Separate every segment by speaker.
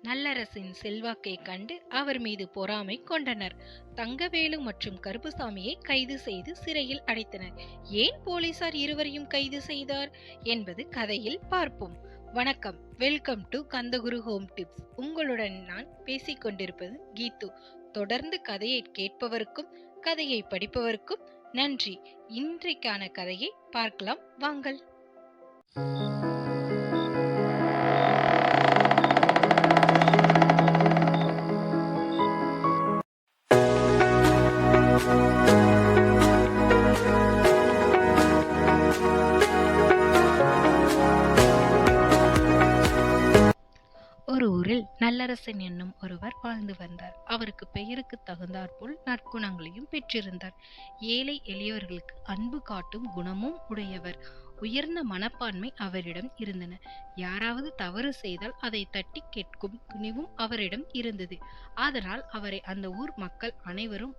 Speaker 1: நல்லரசின் செல்வாக்கை கண்டு அவர் மீது பொறாமை கொண்டனர். தங்கவேலு மற்றும் கருப்புசாமியை கைது செய்து சிறையில் அடைத்தனர். ஏன் போலீசார் இருவரையும் கைது செய்தார் என்பது கதையில் பார்ப்போம். வணக்கம், welcome to Kandaguru home tips. உங்களுடன் நான் பேசிக்கொண்டிருப்பது கீது. தொடர்ந்து கதையை கேட்பவருக்கும் கதையை படிப்பவருக்கும் நன்றி. இன்றைக்கான கதையை பார்க்கலாம் வாங்கள். ஒரு ஊரில் நல்லரசன் என்னும் ஒருவர் வாழ்ந்து வந்தார். அவருக்கு பெயருக்கு தகுந்தாற்போல் நற்குணங்களையும் பெற்றிருந்தார். ஏழை எளியவர்களுக்கு அன்பு காட்டும் குணமும் உடையவர். உயர்ந்த மனப்பான்மை அவரிடம் இருந்தன. யாராவது தவறு செய்தால் அதை தட்டி கேட்கும் துணிவும் அவரிடம் இருந்தது. அதனால் அவரை அந்த ஊர் மக்கள் அனைவரும்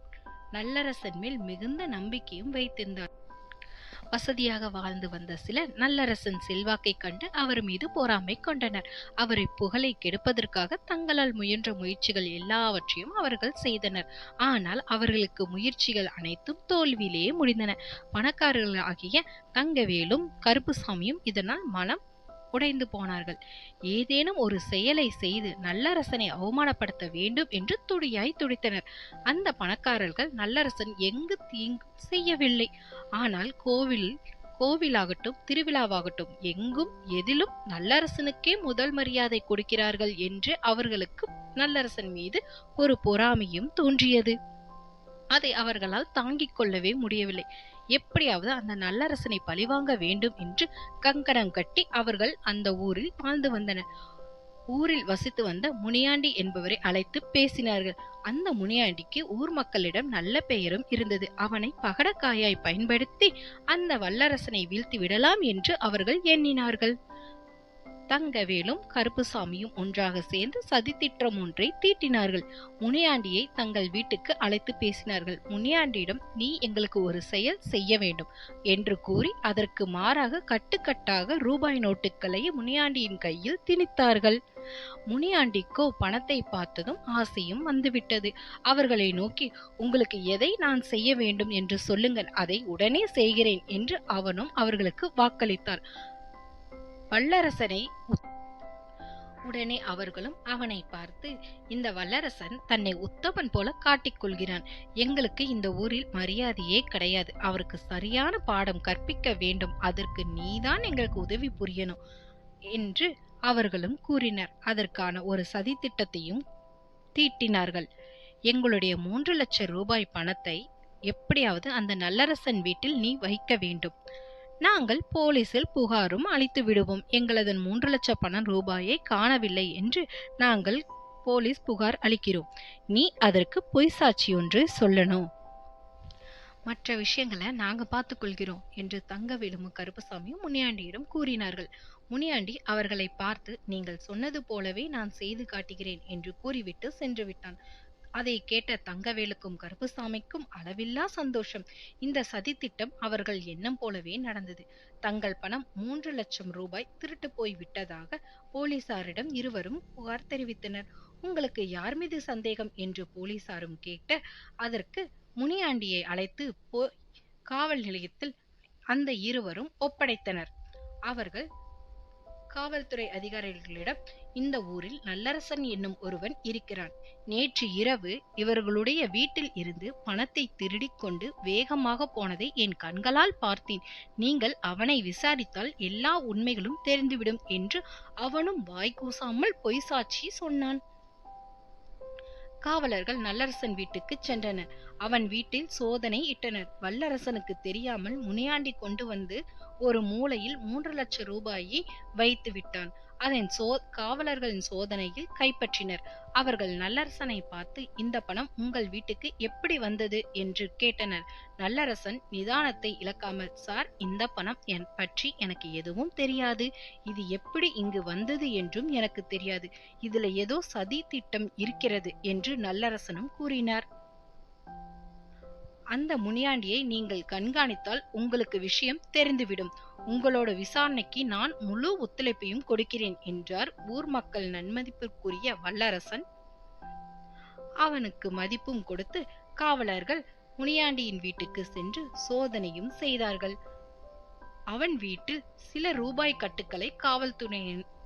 Speaker 1: நல்லரசன் மேல் மிகுந்த நம்பிக்கையும் வைத்திருந்தார். வசதியாக வாழ்ந்து வந்த சிலர் நல்லரசன் செல்வாக்கை கண்டு அவர் மீது பொறாமை கொண்டனர். அவரை புகழை கெடுப்பதற்காக தங்களால் முயன்ற முயற்சிகள் எல்லாவற்றையும் அவர்கள் செய்தனர். ஆனால் அவர்களுக்கு முயற்சிகள் அனைத்தும் தோல்வியிலேயே முடிந்தன. பணக்காரர்களாகிய தங்கவேலும் கருப்புசாமியும் இதனால் மனம் உடைந்து போனார்கள். ஏதேனும் ஒரு செயலை செய்து நல்லரசனை அவமானப்படுத்த வேண்டும் என்று துடியாய் துடித்தனர். அந்த பணக்காரர்கள் நல்லரசன் எங்கு தீங்கு செய்யவில்லை. ஆனால் கோவிலாகட்டும் திருவிழாவாகட்டும் எங்கும் எதிலும் நல்லரசனுக்கே முதல் மரியாதை கொடுக்கிறார்கள் என்று அவர்களுக்கு நல்லரசன் மீது ஒரு பொறாமையும் தோன்றியது. அதை அவர்களால் தாங்கிக் கொள்ளவே முடியவில்லை. எப்படியாவது அந்த நல்லரசனை பழிவாங்க வேண்டும் என்று கங்கணம் கட்டி அவர்கள் அந்த ஊரில் வாழ்ந்து வந்தனர். ஊரில் வசித்து வந்த முனியாண்டி என்பவரை அழைத்து பேசினார்கள். அந்த முனியாண்டிக்கு ஊர் மக்களிடம் நல்ல பெயரும் இருந்தது. அவனை பகடக்காயாய் பயன்படுத்தி அந்த வல்லரசனை வீழ்த்தி விடலாம் என்று அவர்கள் எண்ணினார்கள். தங்கவேலும் கருப்புசாமியும் ஒன்றாக சேர்ந்து சதித்திட்டம் ஒன்றை தீட்டினார்கள். முனியாண்டியை தங்கள் வீட்டுக்கு அழைத்து பேசினார்கள். முனியாண்டியிடம், நீ எங்களுக்கு ஒரு செயல் செய்ய வேண்டும் என்று கூறி அதற்கு மாறாக கட்டுக்கட்டாக ரூபாய் நோட்டுகளை முனியாண்டியின் கையில் திணித்தார்கள். முனியாண்டிக்கோ பணத்தை பார்த்ததும் ஆசையும் வந்துவிட்டது. அவர்களை நோக்கி, உங்களுக்கு எதை நான் செய்ய வேண்டும் என்று சொல்லுங்கள், அதை உடனே செய்கிறேன் என்று அவனும் அவர்களுக்கு வாக்களித்தார். வல்லரசனை உடனே அவர்களும் அவனை பார்த்து, இந்த வல்லரசன் தன்னை உத்தமன் போல காட்டிக்கொள்கிறான். எங்களுக்கு இந்த ஊரில் மரியாதையே கிடையாது. அவருக்கு சரியான பாடம் கற்பிக்க வேண்டும். அதற்கு நீதான் எங்களுக்கு உதவி புரியணும் என்று அவர்களும் கூறினர். அதற்கான ஒரு சதி திட்டத்தையும் தீட்டினார்கள். எங்களுடைய 3 லட்சம் ரூபாய் பணத்தை எப்படியாவது அந்த நல்லரசன் வீட்டில் நீ வைக்க வேண்டும். நாங்கள் போலீசில் புகாரும் அளித்து விடுவோம். எங்களது 3 லட்சம் ரூபாயை காணவில்லை என்று நாங்கள் போலீஸ் புகார் அளிக்கிறோம். நீ அதற்கு பொய் சாட்சி ஒன்று சொல்லணும். மற்ற விஷயங்களை நாங்க பார்த்துக் கொள்கிறோம் என்று தங்கவேலும் கருப்புசாமியும் முனியாண்டியிடம் கூறினார்கள். முனியாண்டி அவர்களை பார்த்து, நீங்கள் சொன்னது போலவே நான் செய்து காட்டுகிறேன் என்று கூறிவிட்டு சென்று விட்டான். அதை கேட்ட தங்கவேலுக்கும் கருப்புசாமிக்கும் அளவில்லா சந்தோஷம். இந்த சதி திட்டம் அவர்கள் எண்ணம் போலவே நடந்தது. தங்கள் பணம் 3 லட்சம் ரூபாய் திருட்டு போய் விட்டதாக போலீசாரிடம் இருவரும் புகார் தெரிவித்தனர். உங்களுக்கு யார் மீது சந்தேகம் என்று போலீசாரும் கேட்ட, அதற்கு முனியாண்டியை அழைத்து காவல் நிலையத்தில் அந்த இருவரும் ஒப்படைத்தனர். அவர்கள் காவல்துறை அதிகாரிகளிடம், இந்த ஊரில் நல்லரசன் என்னும் ஒருவன் இருக்கிறான். நேற்று இரவு இவர்களுடைய வீட்டில் இருந்து பணத்தை திருடிக் கொண்டு வேகமாக போனதை என் கண்களால் பார்த்தேன். நீங்கள் அவனை விசாரித்தால் எல்லா உண்மைகளும் தெரிந்துவிடும் என்று அவனும் வாய்கூசாமல் பொய் சாட்சி சொன்னான். காவலர்கள் நல்லரசன் வீட்டுக்கு சென்றனர். அவன் வீட்டில் சோதனை இட்டனர். வல்லரசனுக்கு தெரியாமல் முனியாண்டி கொண்டு வந்து ஒரு மூலையில் 3 லட்சம் ரூபாயை வைத்து விட்டான். அதன் காவலர்களின் சோதனையில் கைப்பற்றினர். அவர்கள் நல்லரசனை பார்த்து, இந்த பணம் உங்கள் வீட்டுக்கு எப்படி வந்தது என்று கேட்டனர். நல்லரசன் நிதானத்தை இழக்காமல், சார், இந்த பணம் பற்றி எனக்கு எதுவும் தெரியாது. இது எப்படி இங்கு வந்தது என்றும் எனக்கு தெரியாது. இதுல ஏதோ சதி திட்டம் இருக்கிறது என்று நல்லரசனும் கூறினார். அந்த முனியாண்டியை நீங்கள் கண்காணித்தால் உங்களுக்கு விஷயம் தெரிந்துவிடும். உங்களோட விசாரணைக்கு நான் முழு ஒத்துழைப்பையும் கொடுக்கிறேன் என்றார் ஊர் மக்கள் நன்மதிப்பிற்குரிய வல்லரசன். அவனுக்கு மதிப்பும் கொடுத்து காவலர்கள் முனியாண்டியின் வீட்டுக்கு சென்று சோதனையும் செய்தார்கள். அவன் வீட்டில் சில ரூபாய் கட்டுக்களை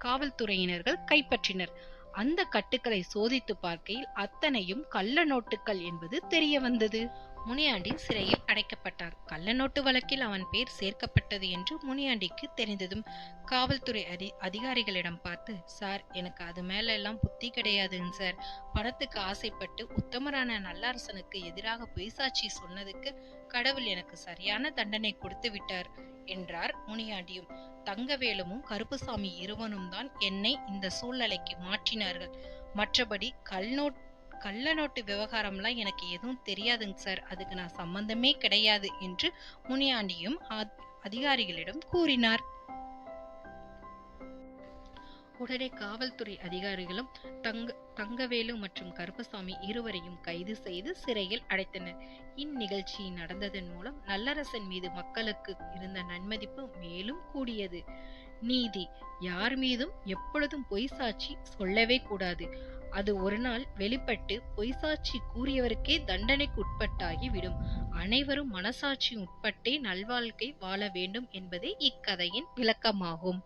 Speaker 1: காவல்துறையினர்கள் கைப்பற்றினர். அந்த கட்டுக்களை சோதித்து பார்க்கையில் அத்தனையும் கள்ள நோட்டுகள் என்பது தெரிய வந்தது. முனியாண்டி சிறையில் அடைக்கப்பட்டார். கள்ள நோட்டு வழக்கில் அவன் பேர் சேர்க்கப்பட்டது என்று முனியாண்டிக்கு தெரிந்ததும் காவல்துறை அதிகாரிகளிடம் பார்த்து, சார், எனக்கு அது மேல எல்லாம் புத்தி கிடையாதுங்க சார். பணத்துக்கு ஆசைப்பட்டு உத்தமரான நல்லரசனுக்கு எதிராக பொய் சாட்சி சொன்னதுக்கு கடவுள் எனக்கு சரியான தண்டனை கொடுத்து விட்டார் என்றார் முனியாண்டியும். தங்கவேலுவும் கருப்புசாமி இருவனும் தான் என்னை இந்த சூழ்நிலைக்கு மாற்றினார்கள். மற்றபடி கள்ள நோட்டு விவகாரம்லாம் எனக்கு எதுவும் தெரியாதுங்க சார், அதுக்கு நான் சம்பந்தமே கிடையாது என்று முனியாண்டியும் அதிகாரிகளிடம் கூறினார். உடனே காவல்துறை அதிகாரிகளும் தங்கவேலு மற்றும் கருப்பசாமி இருவரையும் கைது செய்து சிறையில் அடைத்தனர். இந்நிகழ்ச்சி நடந்ததன் மூலம் நல்லரசன் மீது மக்களுக்கு இருந்த நன்மதிப்பு மேலும் கூடியது. நீதி: யார் மீதும் எப்பொழுதும் பொய் சாட்சி சொல்லவே கூடாது. அது ஒரு நாள் வெளிப்பட்டு பொய் சாட்சி கூறியவருக்கே தண்டனைக்கு உட்பட்டாகி விடும். அனைவரும் மனசாட்சி உட்பட்டே நல்வாழ்க்கை வாழ வேண்டும் என்பதே இக்கதையின் விளக்கமாகும்.